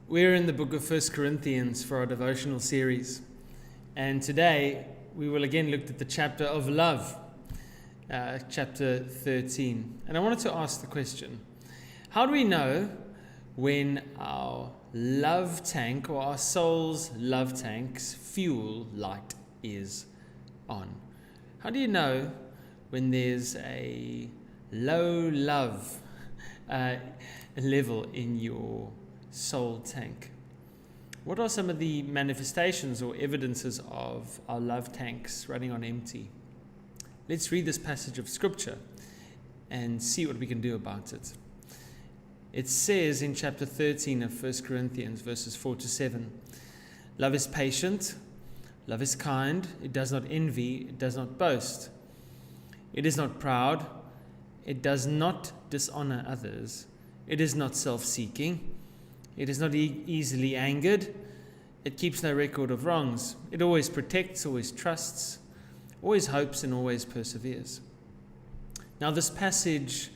We're in the book of 1 Corinthians for our devotional series, and today we will again look at the chapter of love, chapter 13. And I wanted to ask the question, how do we know when our love tank or our soul's love tank's fuel light is on? How do you know when there's a low love level in your soul tank? What are some of the manifestations or evidences of our love tanks running on empty? Let's read this passage of scripture and see what we can do about it. It says in chapter 13 of 1 Corinthians, verses 4 to 7, love is patient, love is kind, it does not envy, it does not boast, it is not proud, it does not dishonor others, it is not self-seeking, it is not easily angered. It keeps no record of wrongs. It always protects, always trusts, always hopes, and always perseveres. Now, this passage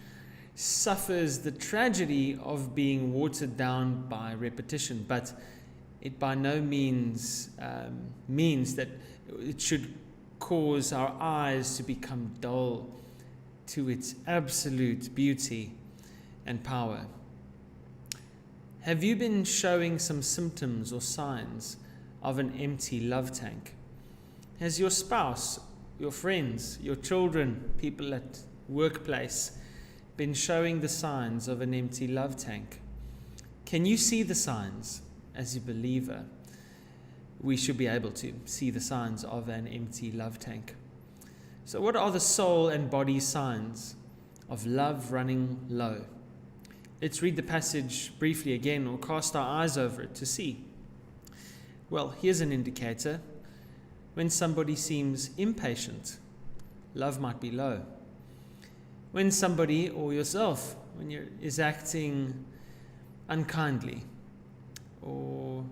suffers the tragedy of being watered down by repetition, but it by no means means that it should cause our eyes to become dull to its absolute beauty and power. Have you been showing some symptoms or signs of an empty love tank? Has your spouse, your friends, your children, people at workplace been showing the signs of an empty love tank? Can you see the signs as a believer? We should be able to see the signs of an empty love tank. So what are the soul and body signs of love running low? Let's read the passage briefly again, or cast our eyes over it to see. Well, here's an indicator. When somebody seems impatient, love might be low. When somebody, or yourself, is acting unkindly, or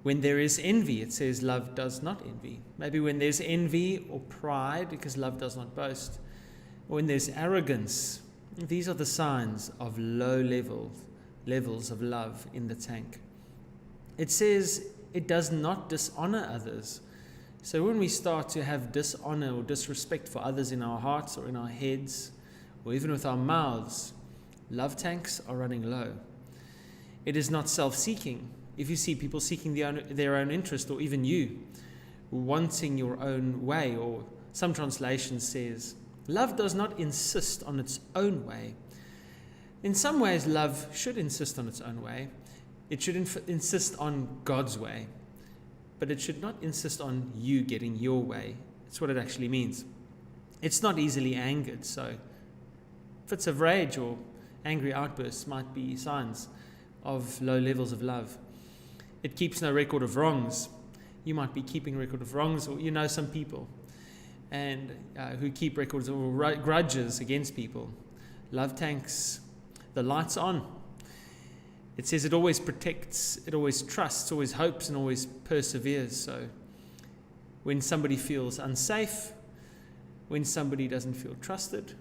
when there is envy, it says love does not envy. Maybe when there's envy or pride, because love does not boast. Or when there's arrogance. These are the signs of low levels of love in the tank. It says it does not dishonor others. So when we start to have dishonor or disrespect for others in our hearts or in our heads, or even with our mouths, love tanks are running low. It is not self-seeking. If you see people seeking their own interest, or even you wanting your own way, or some translation says, love does not insist on its own way. In some ways, love should insist on its own way. It should insist on God's way. But it should not insist on you getting your way. That's what it actually means. It's not easily angered, so fits of rage or angry outbursts might be signs of low levels of love. It keeps no record of wrongs. You might be keeping record of wrongs, or you know some people and who keep records or grudges against people. Love tanks, the light's on. It says it always protects, it always trusts, always hopes, and always perseveres. So when somebody feels unsafe, when somebody doesn't feel trusted,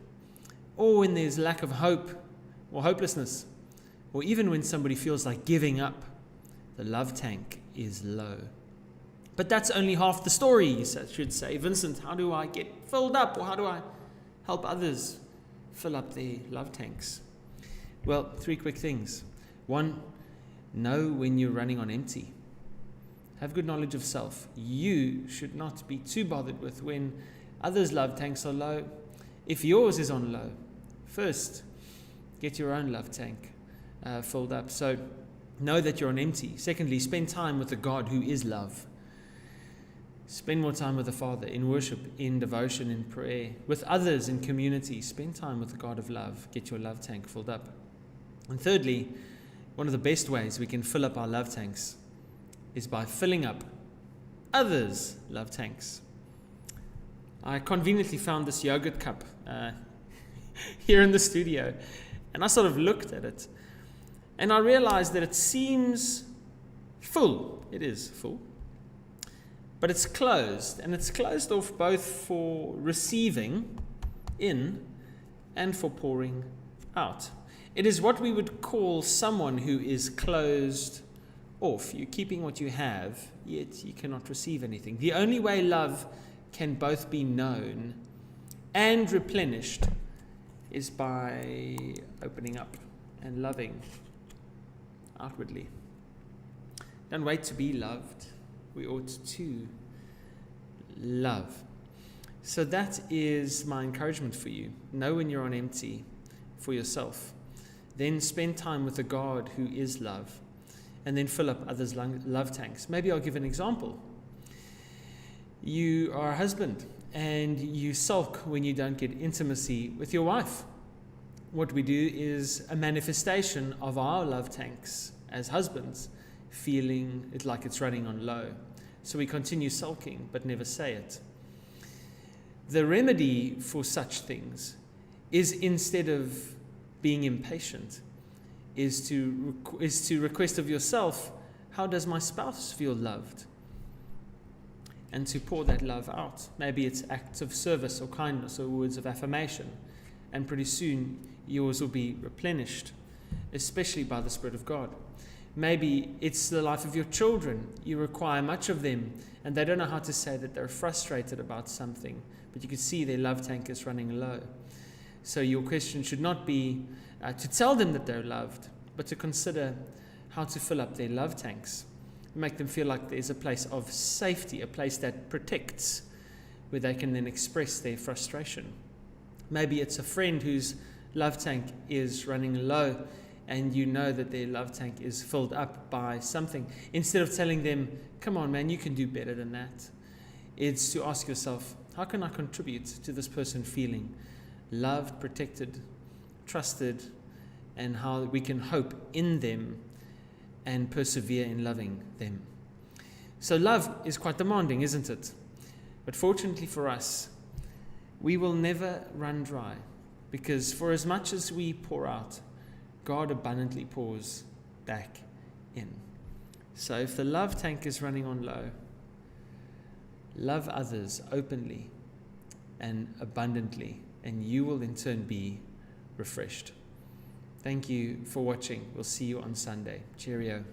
or when there's lack of hope or hopelessness, or even when somebody feels like giving up, the love tank is low. But that's only half the story, you should say. Vincent, how do I get filled up, or how do I help others fill up their love tanks? Well, 3 quick things. 1, know when you're running on empty. Have good knowledge of self. You should not be too bothered with when others' love tanks are low. If yours is on low, first, get your own love tank filled up. So know that you're on empty. Secondly, spend time with the God who is love. Spend more time with the Father in worship, in devotion, in prayer, with others in community. Spend time with the God of love. Get your love tank filled up. And thirdly, one of the best ways we can fill up our love tanks is by filling up others' love tanks. I conveniently found this yogurt cup here in the studio, and I sort of looked at it, and I realized that it seems full. It is full. But it's closed, and it's closed off both for receiving in and for pouring out. It is what we would call someone who is closed off. You're keeping what you have, yet you cannot receive anything. The only way love can both be known and replenished is by opening up and loving outwardly. Don't wait to be loved. We ought to love. So that is my encouragement for you. Know when you're on empty for yourself. Then spend time with the God who is love. And then fill up others' love tanks. Maybe I'll give an example. You are a husband and you sulk when you don't get intimacy with your wife. What we do is a manifestation of our love tanks as husbands, feeling it like it's running on low. So we continue sulking but never say it. The remedy for such things is, instead of being impatient, is to request of yourself, how does my spouse feel loved? And to pour that love out. Maybe it's acts of service or kindness or words of affirmation. And pretty soon yours will be replenished, especially by the Spirit of God. Maybe it's the life of your children. You require much of them and they don't know how to say that they're frustrated about something, but you can see their love tank is running low. So your question should not be to tell them that they're loved, but to consider how to fill up their love tanks. Make them feel like there's a place of safety, a place that protects, where they can then express their frustration. Maybe it's a friend whose love tank is running low and you know that their love tank is filled up by something. Instead of telling them, come on man, you can do better than that, it's to ask yourself, how can I contribute to this person feeling loved, protected, trusted, and how we can hope in them and persevere in loving them. So love is quite demanding, isn't it? But fortunately for us, we will never run dry, because for as much as we pour out, God abundantly pours back in. So if the love tank is running on low, love others openly and abundantly, and you will in turn be refreshed. Thank you for watching. We'll see you on Sunday. Cheerio.